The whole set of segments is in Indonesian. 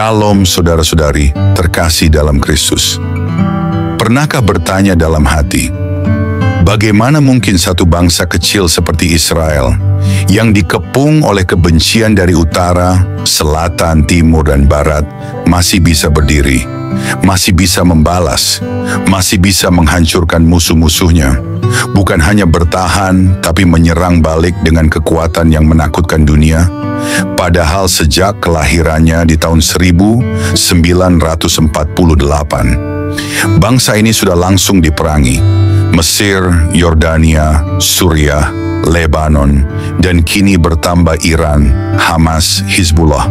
Shalom saudara-saudari terkasih dalam Kristus. Pernahkah bertanya dalam hati, bagaimana mungkin satu bangsa kecil seperti Israel yang dikepung oleh kebencian dari utara, selatan, timur, dan barat masih bisa berdiri, masih bisa membalas, masih bisa menghancurkan musuh-musuhnya, bukan hanya bertahan tapi menyerang balik dengan kekuatan yang menakutkan dunia? Padahal sejak kelahirannya di tahun 1948, bangsa ini sudah langsung diperangi. Mesir, Yordania, Suriah, Lebanon, dan kini bertambah Iran, Hamas, Hizbullah.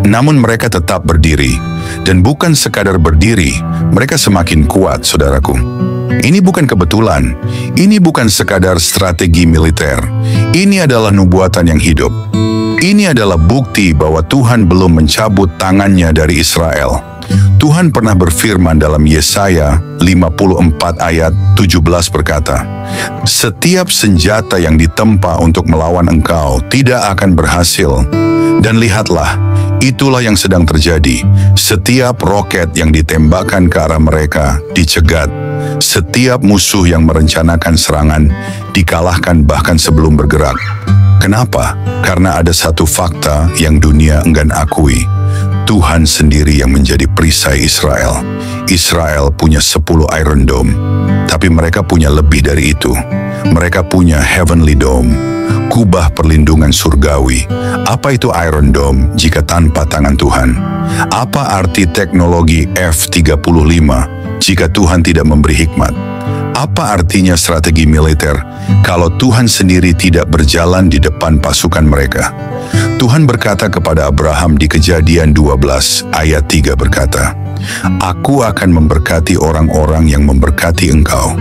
Namun mereka tetap berdiri, dan bukan sekadar berdiri, mereka semakin kuat, saudaraku. Ini bukan kebetulan, ini bukan sekadar strategi militer, ini adalah nubuatan yang hidup. Ini adalah bukti bahwa Tuhan belum mencabut tangannya dari Israel. Tuhan pernah berfirman dalam Yesaya 54 ayat 17 berkata, "Setiap senjata yang ditempa untuk melawan engkau tidak akan berhasil. Dan lihatlah, itulah yang sedang terjadi. Setiap roket yang ditembakkan ke arah mereka dicegat. Setiap musuh yang merencanakan serangan dikalahkan bahkan sebelum bergerak." Kenapa? Karena ada satu fakta yang dunia enggan akui. Tuhan sendiri yang menjadi perisai Israel. Israel punya 10 Iron Dome, tapi mereka punya lebih dari itu. Mereka punya Heavenly Dome, kubah perlindungan surgawi. Apa itu Iron Dome jika tanpa tangan Tuhan? Apa arti teknologi F-35 jika Tuhan tidak memberi hikmat? Apa artinya strategi militer kalau Tuhan sendiri tidak berjalan di depan pasukan mereka? Tuhan berkata kepada Abraham di Kejadian 12 ayat 3 berkata, "Aku akan memberkati orang-orang yang memberkati engkau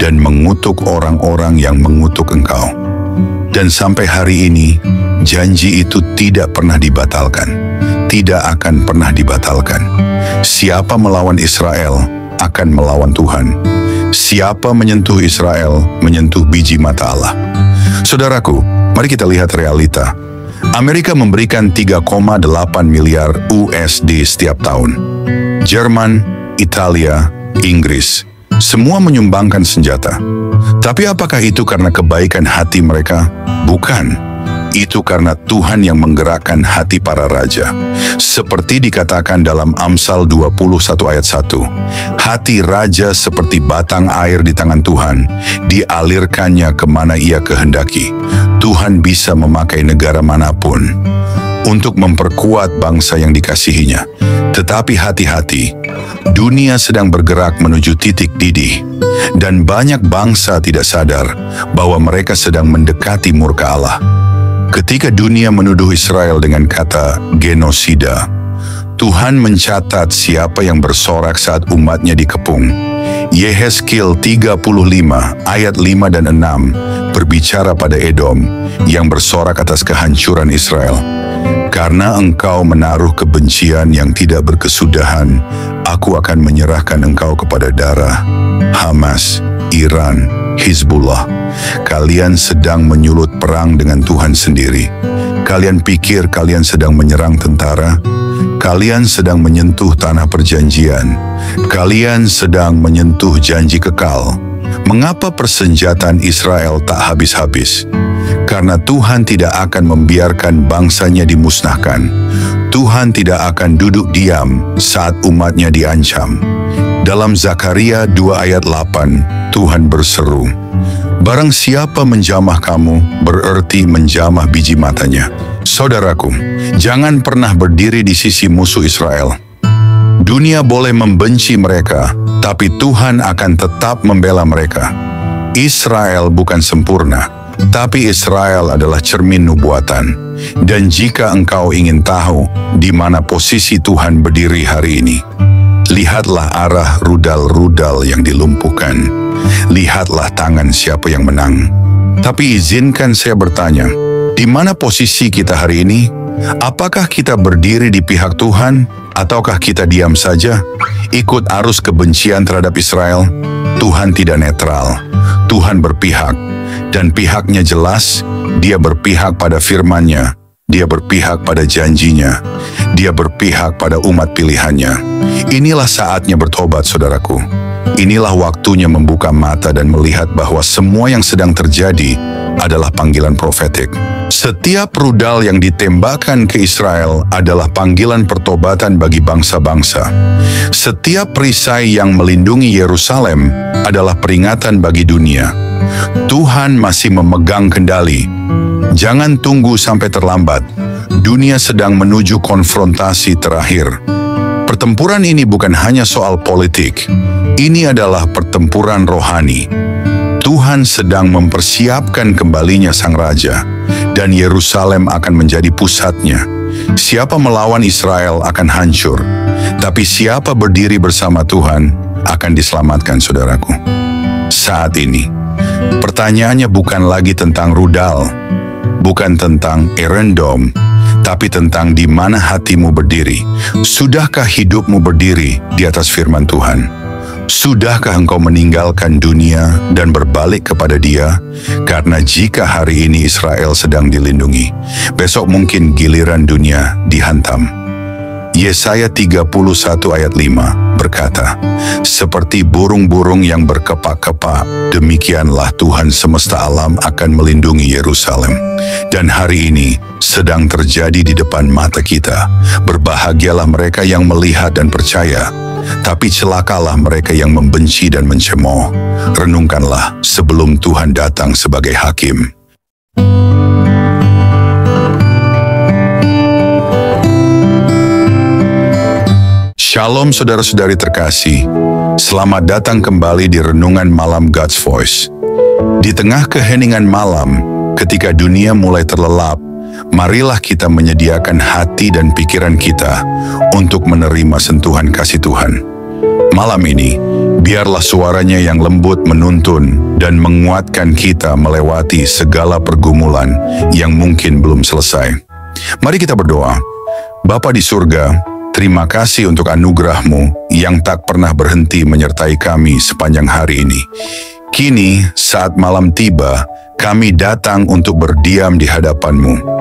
dan mengutuk orang-orang yang mengutuk engkau." Dan sampai hari ini, janji itu tidak pernah dibatalkan, tidak akan pernah dibatalkan. Siapa melawan Israel akan melawan Tuhan. Siapa menyentuh Israel, menyentuh biji mata Allah. Saudaraku, mari kita lihat realita. Amerika memberikan 3,8 miliar USD setiap tahun. Jerman, Italia, Inggris, semua menyumbangkan senjata. Tapi apakah itu karena kebaikan hati mereka? Bukan. Itu karena Tuhan yang menggerakkan hati para raja. Seperti dikatakan dalam Amsal 21 ayat 1, "Hati raja seperti batang air di tangan Tuhan, dialirkannya kemana ia kehendaki." Tuhan bisa memakai negara manapun untuk memperkuat bangsa yang dikasihinya. Tetapi hati-hati, dunia sedang bergerak menuju titik didih, dan banyak bangsa tidak sadar bahwa mereka sedang mendekati murka Allah. Ketika dunia menuduh Israel dengan kata genosida, Tuhan mencatat siapa yang bersorak saat umatnya dikepung. Yehezkiel 35 ayat 5 dan 6 berbicara pada Edom yang bersorak atas kehancuran Israel. "Karena engkau menaruh kebencian yang tidak berkesudahan, aku akan menyerahkan engkau kepada darah. Hamas, Iran, Hizbullah, kalian sedang menyulut perang dengan Tuhan sendiri. Kalian pikir kalian sedang menyerang tentara? Kalian sedang menyentuh tanah perjanjian. Kalian sedang menyentuh janji kekal. Mengapa persenjataan Israel tak habis-habis? Karena Tuhan tidak akan membiarkan bangsanya dimusnahkan. Tuhan tidak akan duduk diam saat umatnya diancam." Dalam Zakaria 2 ayat 8, Tuhan berseru, "Barang siapa menjamah kamu, berarti menjamah biji matanya." Saudaraku, jangan pernah berdiri di sisi musuh Israel. Dunia boleh membenci mereka, tapi Tuhan akan tetap membela mereka. Israel bukan sempurna, tapi Israel adalah cermin nubuatan. Dan jika engkau ingin tahu di mana posisi Tuhan berdiri hari ini, lihatlah arah rudal-rudal yang dilumpuhkan. Lihatlah tangan siapa yang menang. Tapi izinkan saya bertanya, di mana posisi kita hari ini? Apakah kita berdiri di pihak Tuhan, ataukah kita diam saja, ikut arus kebencian terhadap Israel? Tuhan tidak netral. Tuhan berpihak, dan pihaknya jelas. Dia berpihak pada firman-Nya. Dia berpihak pada janjinya. Dia berpihak pada umat pilihannya. Inilah saatnya bertobat, saudaraku. Inilah waktunya membuka mata dan melihat bahwa semua yang sedang terjadi adalah panggilan profetik. Setiap rudal yang ditembakkan ke Israel adalah panggilan pertobatan bagi bangsa-bangsa. Setiap perisai yang melindungi Yerusalem adalah peringatan bagi dunia. Tuhan masih memegang kendali. Jangan tunggu sampai terlambat. Dunia sedang menuju konfrontasi terakhir. Pertempuran ini bukan hanya soal politik. Ini adalah pertempuran rohani. Tuhan sedang mempersiapkan kembalinya Sang Raja, dan Yerusalem akan menjadi pusatnya. Siapa melawan Israel akan hancur, tapi siapa berdiri bersama Tuhan akan diselamatkan, saudaraku. Saat ini, pertanyaannya bukan lagi tentang rudal, bukan tentang Iron Dome, tapi tentang di mana hatimu berdiri. Sudahkah hidupmu berdiri di atas firman Tuhan? Sudahkah engkau meninggalkan dunia dan berbalik kepada Dia? Karena jika hari ini Israel sedang dilindungi, besok mungkin giliran dunia dihantam. Yesaya 31 ayat 5 berkata, "Seperti burung-burung yang berkepak-kepak, demikianlah Tuhan semesta alam akan melindungi Yerusalem." Dan hari ini sedang terjadi di depan mata kita. Berbahagialah mereka yang melihat dan percaya, tapi celakalah mereka yang membenci dan mencemooh. Renungkanlah sebelum Tuhan datang sebagai hakim. Shalom saudara-saudari terkasih, selamat datang kembali di Renungan Malam God's Voice. Di tengah keheningan malam, ketika dunia mulai terlelap, marilah kita menyediakan hati dan pikiran kita untuk menerima sentuhan kasih Tuhan. Malam ini, biarlah suaranya yang lembut menuntun dan menguatkan kita melewati segala pergumulan yang mungkin belum selesai. Mari kita berdoa. Bapa di surga, terima kasih untuk anugerah-Mu yang tak pernah berhenti menyertai kami sepanjang hari ini. Kini, saat malam tiba, kami datang untuk berdiam di hadapan-Mu.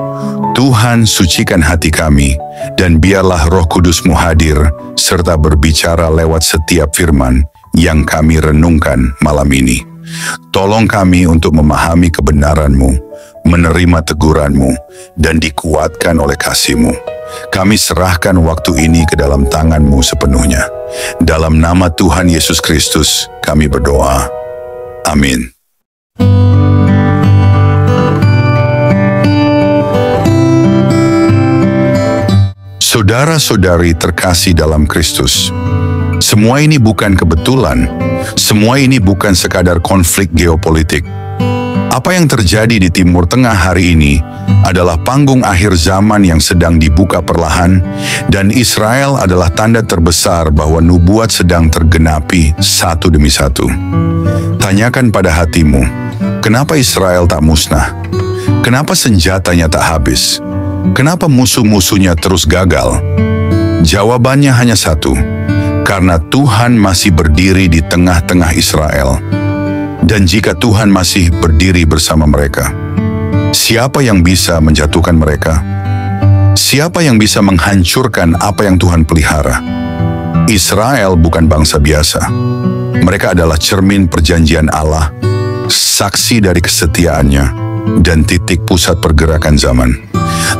Tuhan, sucikan hati kami, dan biarlah Roh Kudus-Mu hadir, serta berbicara lewat setiap firman yang kami renungkan malam ini. Tolong kami untuk memahami kebenaran-Mu, menerima teguran-Mu, dan dikuatkan oleh kasih-Mu. Kami serahkan waktu ini ke dalam tangan-Mu sepenuhnya. Dalam nama Tuhan Yesus Kristus, kami berdoa. Amin. Saudara-saudari terkasih dalam Kristus, semua ini bukan kebetulan. Semua ini bukan sekadar konflik geopolitik. Apa yang terjadi di Timur Tengah hari ini adalah panggung akhir zaman yang sedang dibuka perlahan, dan Israel adalah tanda terbesar bahwa nubuat sedang tergenapi satu demi satu. Tanyakan pada hatimu, kenapa Israel tak musnah? Kenapa senjatanya tak habis? Kenapa musuh-musuhnya terus gagal? Jawabannya hanya satu, karena Tuhan masih berdiri di tengah-tengah Israel. Dan jika Tuhan masih berdiri bersama mereka, siapa yang bisa menjatuhkan mereka? Siapa yang bisa menghancurkan apa yang Tuhan pelihara? Israel bukan bangsa biasa. Mereka adalah cermin perjanjian Allah, saksi dari kesetiaannya, dan titik pusat pergerakan zaman.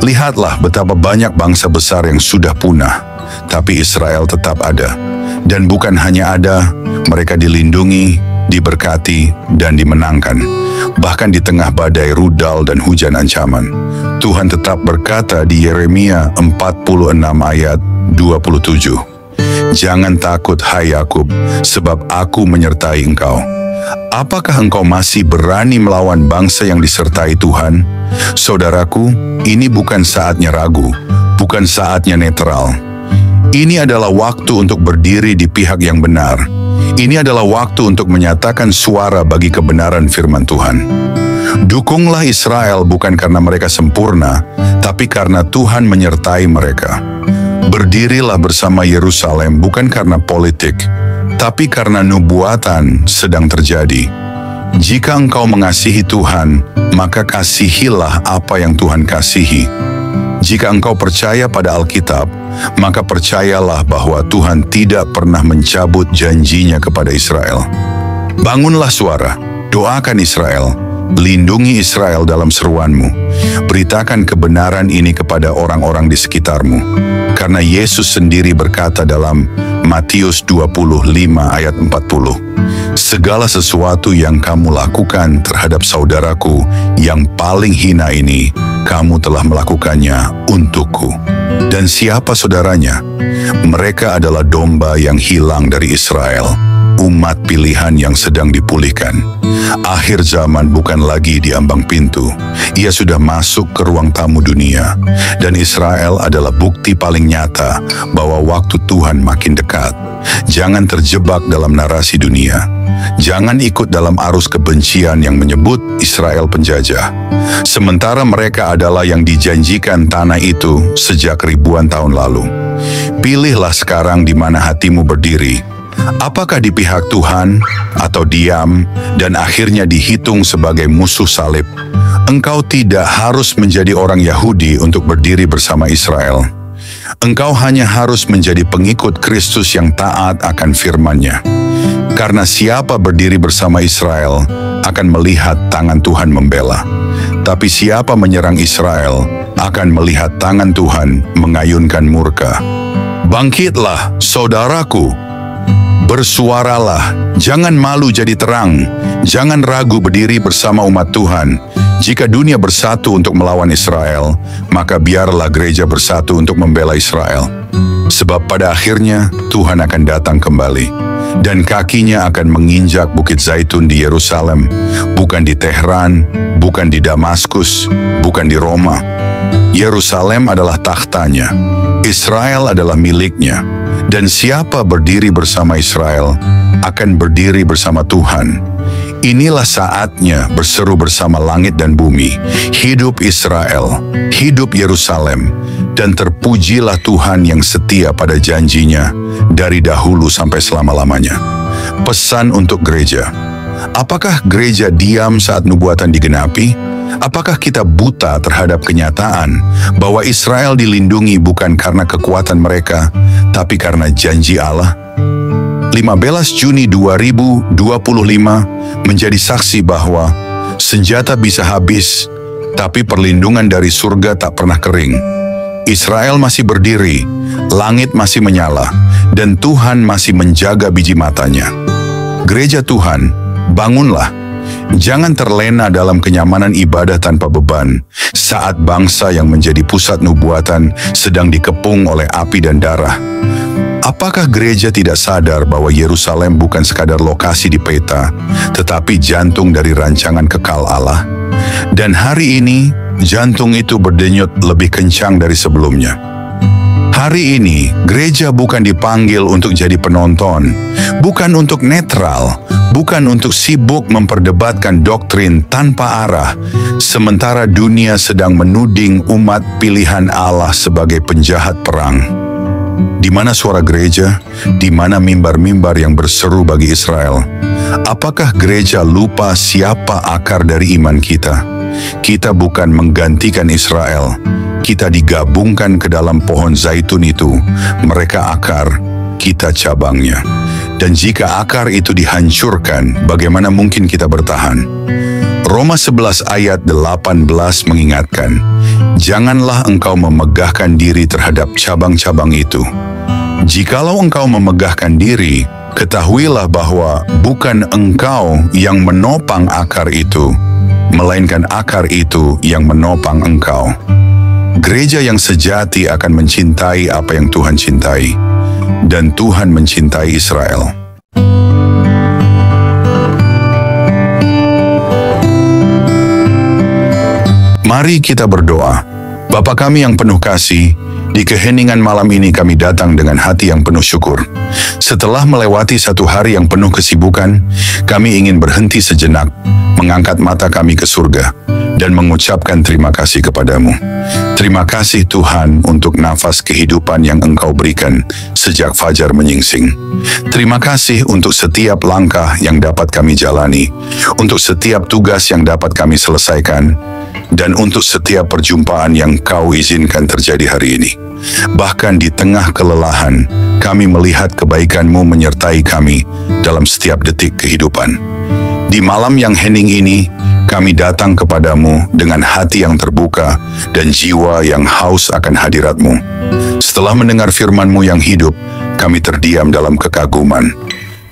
Lihatlah betapa banyak bangsa besar yang sudah punah, tapi Israel tetap ada. Dan bukan hanya ada, mereka dilindungi, diberkati, dan dimenangkan. Bahkan di tengah badai rudal dan hujan ancaman, Tuhan tetap berkata di Yeremia 46 ayat 27, "Jangan takut, hai Yakub, sebab aku menyertai engkau." Apakah engkau masih berani melawan bangsa yang disertai Tuhan? Saudaraku, ini bukan saatnya ragu, bukan saatnya netral. Ini adalah waktu untuk berdiri di pihak yang benar. Ini adalah waktu untuk menyatakan suara bagi kebenaran firman Tuhan. Dukunglah Israel bukan karena mereka sempurna, tapi karena Tuhan menyertai mereka. Berdirilah bersama Yerusalem bukan karena politik, tapi karena nubuatan sedang terjadi. Jika engkau mengasihi Tuhan, maka kasihilah apa yang Tuhan kasihi. Jika engkau percaya pada Alkitab, maka percayalah bahwa Tuhan tidak pernah mencabut janjinya kepada Israel. Bangunlah suara, doakan Israel, lindungi Israel dalam seruanmu. Beritakan kebenaran ini kepada orang-orang di sekitarmu. Karena Yesus sendiri berkata dalam Matius 25 ayat 40, segala sesuatu yang kamu lakukan terhadap saudaraku yang paling hina ini, kamu telah melakukannya untukku. Dan siapa saudaranya? Mereka adalah domba yang hilang dari Israel, umat pilihan yang sedang dipulihkan. Akhir zaman bukan lagi di ambang pintu. Ia sudah masuk ke ruang tamu dunia. Dan Israel adalah bukti paling nyata bahwa waktu Tuhan makin dekat. Jangan terjebak dalam narasi dunia. Jangan ikut dalam arus kebencian yang menyebut Israel penjajah. Sementara mereka adalah yang dijanjikan tanah itu sejak ribuan tahun lalu. Pilihlah sekarang di mana hatimu berdiri. Apakah di pihak Tuhan atau diam dan akhirnya dihitung sebagai musuh salib? Engkau tidak harus menjadi orang Yahudi untuk berdiri bersama Israel. Engkau hanya harus menjadi pengikut Kristus yang taat akan firman-Nya. Karena siapa berdiri bersama Israel akan melihat tangan Tuhan membela. Tapi siapa menyerang Israel akan melihat tangan Tuhan mengayunkan murka. Bangkitlah, saudaraku! Bersuaralah, jangan malu jadi terang, jangan ragu berdiri bersama umat Tuhan. Jika dunia bersatu untuk melawan Israel, maka biarlah gereja bersatu untuk membela Israel. Sebab pada akhirnya Tuhan akan datang kembali, dan kakinya akan menginjak Bukit Zaitun di Yerusalem, bukan di Tehran, bukan di Damaskus, bukan di Roma. Yerusalem adalah takhtanya, Israel adalah miliknya. Dan siapa berdiri bersama Israel akan berdiri bersama Tuhan. Inilah saatnya berseru bersama langit dan bumi, hidup Israel, hidup Yerusalem, dan terpujilah Tuhan yang setia pada janjinya dari dahulu sampai selama-lamanya. Pesan untuk gereja. Apakah gereja diam saat nubuatan digenapi? Apakah kita buta terhadap kenyataan bahwa Israel dilindungi bukan karena kekuatan mereka, tapi karena janji Allah? 15 Juni 2025 menjadi saksi bahwa senjata bisa habis, tapi perlindungan dari surga tak pernah kering. Israel masih berdiri, langit masih menyala, dan Tuhan masih menjaga biji matanya. Gereja Tuhan, bangunlah. Jangan terlena dalam kenyamanan ibadah tanpa beban saat bangsa yang menjadi pusat nubuatan sedang dikepung oleh api dan darah. Apakah gereja tidak sadar bahwa Yerusalem bukan sekadar lokasi di peta, tetapi jantung dari rancangan kekal Allah? Dan hari ini, jantung itu berdenyut lebih kencang dari sebelumnya. Hari ini, gereja bukan dipanggil untuk jadi penonton, bukan untuk netral, bukan untuk sibuk memperdebatkan doktrin tanpa arah, sementara dunia sedang menuding umat pilihan Allah sebagai penjahat perang. Di mana suara gereja? Di mana mimbar-mimbar yang berseru bagi Israel? Apakah gereja lupa siapa akar dari iman kita? Kita bukan menggantikan Israel. Kita digabungkan ke dalam pohon zaitun itu. Mereka akar, kita cabangnya. Dan jika akar itu dihancurkan, bagaimana mungkin kita bertahan? Roma 11 ayat 18 mengingatkan, janganlah engkau memegahkan diri terhadap cabang-cabang itu. Jikalau engkau memegahkan diri, ketahuilah bahwa bukan engkau yang menopang akar itu, melainkan akar itu yang menopang engkau. Gereja yang sejati akan mencintai apa yang Tuhan cintai, dan Tuhan mencintai Israel. Mari kita berdoa. Bapa kami yang penuh kasih, di keheningan malam ini kami datang dengan hati yang penuh syukur. Setelah melewati satu hari yang penuh kesibukan, kami ingin berhenti sejenak, mengangkat mata kami ke surga, dan mengucapkan terima kasih kepadamu. Terima kasih Tuhan untuk nafas kehidupan yang Engkau berikan sejak fajar menyingsing. Terima kasih untuk setiap langkah yang dapat kami jalani, untuk setiap tugas yang dapat kami selesaikan, dan untuk setiap perjumpaan yang Kau izinkan terjadi hari ini. Bahkan di tengah kelelahan, kami melihat kebaikan-Mu menyertai kami dalam setiap detik kehidupan. Di malam yang hening ini, kami datang kepadamu dengan hati yang terbuka dan jiwa yang haus akan hadirat-Mu. Setelah mendengar firman-Mu yang hidup, kami terdiam dalam kekaguman.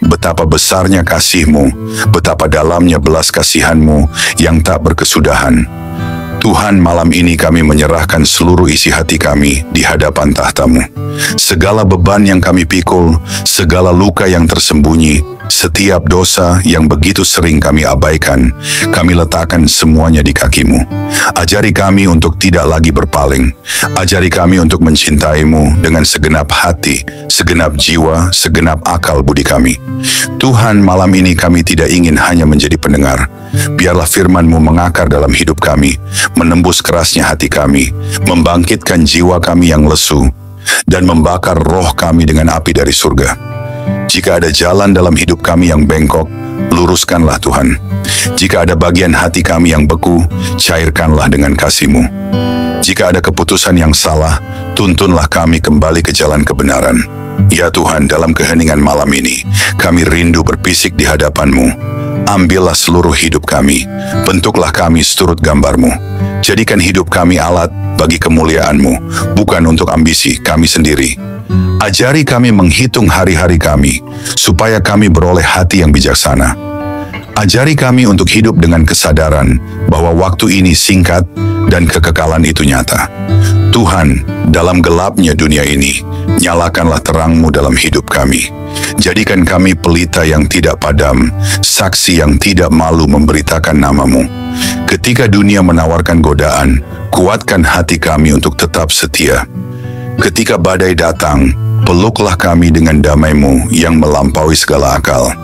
Betapa besarnya kasih-Mu, betapa dalamnya belas kasihan-Mu yang tak berkesudahan. Tuhan, malam ini kami menyerahkan seluruh isi hati kami di hadapan tahta-Mu. Segala beban yang kami pikul, segala luka yang tersembunyi, setiap dosa yang begitu sering kami abaikan, kami letakkan semuanya di kaki-Mu. Ajari kami untuk tidak lagi berpaling. Ajari kami untuk mencintai-Mu dengan segenap hati, segenap jiwa, segenap akal budi kami. Tuhan, malam ini kami tidak ingin hanya menjadi pendengar. Biarlah firman-Mu mengakar dalam hidup kami, menembus kerasnya hati kami, membangkitkan jiwa kami yang lesu, dan membakar roh kami dengan api dari surga. Jika ada jalan dalam hidup kami yang bengkok, luruskanlah Tuhan. Jika ada bagian hati kami yang beku, cairkanlah dengan kasih-Mu. Jika ada keputusan yang salah, tuntunlah kami kembali ke jalan kebenaran. Ya Tuhan, dalam keheningan malam ini, kami rindu berpisik di hadapan-Mu. Ambillah seluruh hidup kami, bentuklah kami seturut gambar-Mu. Jadikan hidup kami alat bagi kemuliaan-Mu, bukan untuk ambisi kami sendiri. Ajari kami menghitung hari-hari kami, supaya kami beroleh hati yang bijaksana. Ajari kami untuk hidup dengan kesadaran bahwa waktu ini singkat dan kekekalan itu nyata. Tuhan, dalam gelapnya dunia ini, nyalakanlah terang-Mu dalam hidup kami. Jadikan kami pelita yang tidak padam, saksi yang tidak malu memberitakan nama-Mu. Ketika dunia menawarkan godaan, kuatkan hati kami untuk tetap setia. Ketika badai datang, peluklah kami dengan damai-Mu yang melampaui segala akal.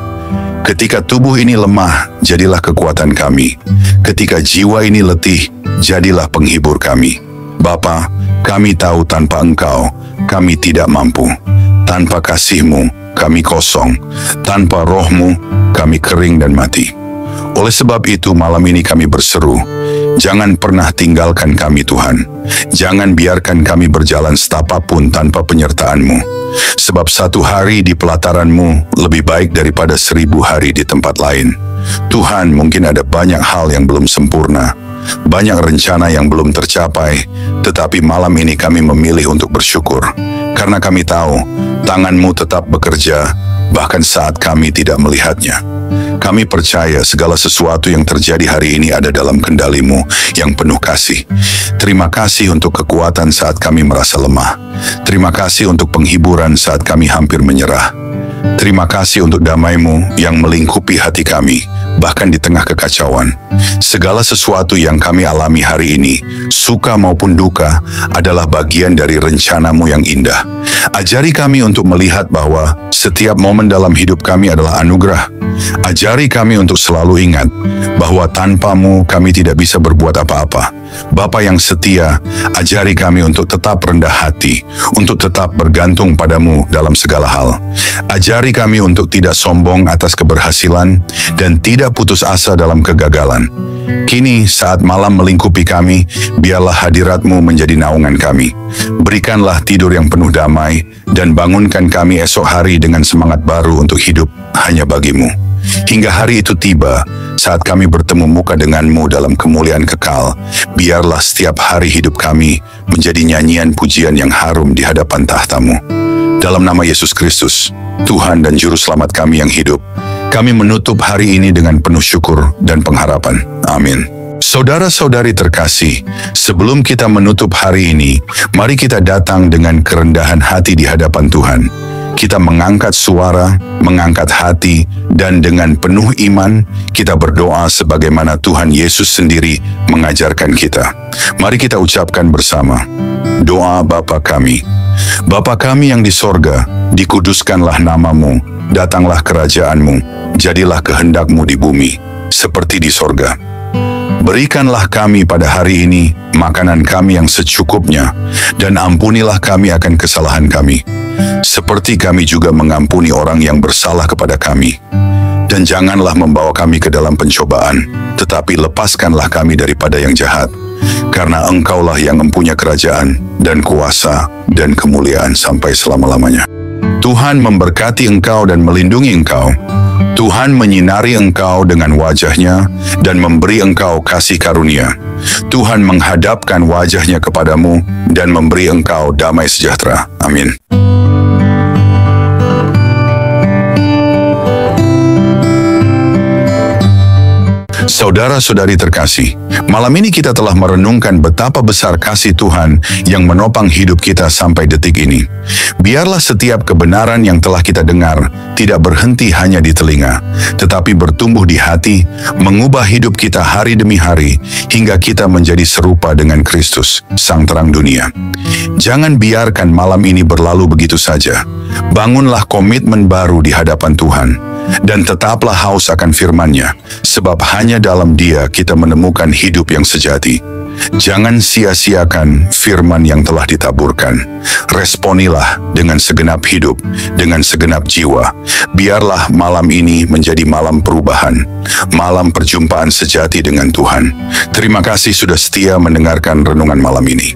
Ketika tubuh ini lemah, jadilah kekuatan kami. Ketika jiwa ini letih, jadilah penghibur kami. Bapa, kami tahu tanpa Engkau, kami tidak mampu. Tanpa kasih-Mu, kami kosong. Tanpa Roh-Mu, kami kering dan mati. Oleh sebab itu, malam ini kami berseru, jangan pernah tinggalkan kami Tuhan. Jangan biarkan kami berjalan setapapun tanpa penyertaan-Mu. Sebab satu hari di pelataran-Mu lebih baik daripada 1000 hari di tempat lain. Tuhan, mungkin ada banyak hal yang belum sempurna, banyak rencana yang belum tercapai, tetapi malam ini kami memilih untuk bersyukur. Karena kami tahu, tangan-Mu tetap bekerja, bahkan saat kami tidak melihatnya. Kami percaya segala sesuatu yang terjadi hari ini ada dalam kendali-Mu yang penuh kasih. Terima kasih untuk kekuatan saat kami merasa lemah. Terima kasih untuk penghiburan saat kami hampir menyerah. Terima kasih untuk damai-Mu yang melingkupi hati kami, bahkan di tengah kekacauan. Segala sesuatu yang kami alami hari ini, suka maupun duka, adalah bagian dari rencana-Mu yang indah. Ajari kami untuk melihat bahwa setiap momen dalam hidup kami adalah anugerah. Ajari kami untuk selalu ingat bahwa tanpa-Mu kami tidak bisa berbuat apa-apa. Bapa yang setia, ajari kami untuk tetap rendah hati, untuk tetap bergantung pada-Mu dalam segala hal. Ajari kami untuk tidak sombong atas keberhasilan dan tidak putus asa dalam kegagalan. Kini saat malam melingkupi kami, biarlah hadirat-Mu menjadi naungan kami. Berikanlah tidur yang penuh damai dan bangunkan kami esok hari dengan semangat baru untuk hidup hanya bagi-Mu. Hingga hari itu tiba, saat kami bertemu muka dengan-Mu dalam kemuliaan kekal, biarlah setiap hari hidup kami menjadi nyanyian pujian yang harum di hadapan tahta-Mu. Dalam nama Yesus Kristus, Tuhan dan Juru Selamat kami yang hidup, kami menutup hari ini dengan penuh syukur dan pengharapan. Amin. Saudara-saudari terkasih, sebelum kita menutup hari ini, mari kita datang dengan kerendahan hati di hadapan Tuhan. Kita mengangkat suara, mengangkat hati, dan dengan penuh iman, kita berdoa sebagaimana Tuhan Yesus sendiri mengajarkan kita. Mari kita ucapkan bersama, doa Bapa kami. Bapa kami yang di sorga, dikuduskanlah nama-Mu, datanglah kerajaan-Mu, jadilah kehendak-Mu di bumi, seperti di sorga. Berikanlah kami pada hari ini makanan kami yang secukupnya, dan ampunilah kami akan kesalahan kami, seperti kami juga mengampuni orang yang bersalah kepada kami. Dan janganlah membawa kami ke dalam pencobaan, tetapi lepaskanlah kami daripada yang jahat. Karena Engkaulah yang mempunyai kerajaan dan kuasa dan kemuliaan sampai selama-lamanya. Tuhan memberkati engkau dan melindungi engkau. Tuhan menyinari engkau dengan wajah-Nya dan memberi engkau kasih karunia. Tuhan menghadapkan wajah-Nya kepadamu dan memberi engkau damai sejahtera. Amin. Saudara-saudari terkasih, malam ini kita telah merenungkan betapa besar kasih Tuhan yang menopang hidup kita sampai detik ini. Biarlah setiap kebenaran yang telah kita dengar tidak berhenti hanya di telinga, tetapi bertumbuh di hati, mengubah hidup kita hari demi hari, hingga kita menjadi serupa dengan Kristus, Sang Terang Dunia. Jangan biarkan malam ini berlalu begitu saja. Bangunlah komitmen baru di hadapan Tuhan. Dan tetaplah haus akan firman-Nya, sebab hanya dalam Dia kita menemukan hidup yang sejati. Jangan sia-siakan firman yang telah ditaburkan. Responilah dengan segenap hidup, dengan segenap jiwa. Biarlah malam ini menjadi malam perubahan, malam perjumpaan sejati dengan Tuhan. Terima kasih sudah setia mendengarkan renungan malam ini.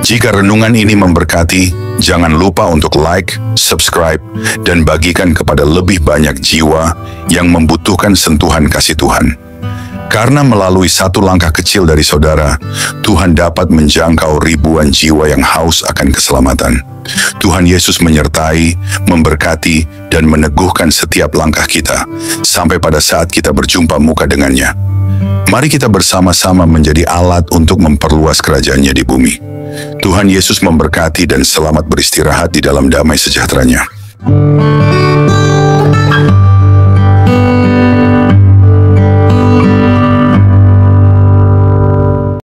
Jika renungan ini memberkati, jangan lupa untuk like, subscribe, dan bagikan kepada lebih banyak jiwa yang membutuhkan sentuhan kasih Tuhan. Karena melalui satu langkah kecil dari saudara, Tuhan dapat menjangkau ribuan jiwa yang haus akan keselamatan. Tuhan Yesus menyertai, memberkati, dan meneguhkan setiap langkah kita, sampai pada saat kita berjumpa muka dengannya. Mari kita bersama-sama menjadi alat untuk memperluas kerajaan-Nya di bumi. Tuhan Yesus memberkati dan selamat beristirahat di dalam damai sejahtera-Nya.